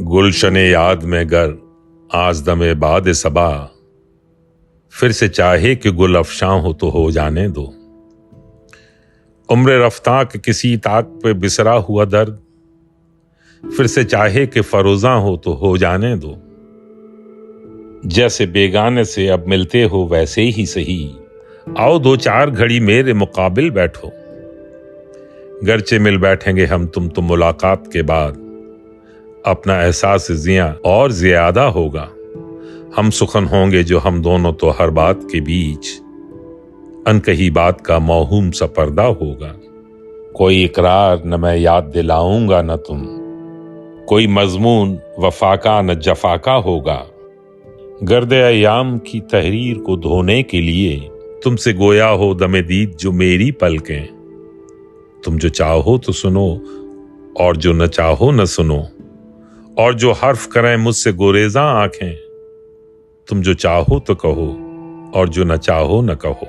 गुलशन याद में गर आज़दमे बाद सबा, फिर से चाहे कि गुल अफशां हो तो हो जाने दो। उम्र रफ्तां के किसी ताक पे बिसरा हुआ दर्द, फिर से चाहे कि फरोज़ां हो तो हो जाने दो। जैसे बेगाने से अब मिलते हो वैसे ही सही, आओ दो चार घड़ी मेरे मुकाबिल बैठो। गरचे मिल बैठेंगे हम तुम तो मुलाकात के बाद, अपना एहसास जिया और ज्यादा होगा। हम सुखन होंगे जो हम दोनों तो हर बात के बीच, अनकही बात का मौहूम सा पर्दा होगा। कोई इकरार न मैं याद दिलाऊंगा न तुम, कोई मजमून वफा का न जफा का होगा। गर्दे अयाम की तहरीर को धोने के लिए तुमसे गोया हो दमे दीद जो मेरी पलकें। तुम जो चाहो तो सुनो और जो न चाहो न सुनो, और जो हर्फ करें मुझसे गुरेज़ां आंखें। तुम जो चाहो तो कहो और जो न चाहो न कहो।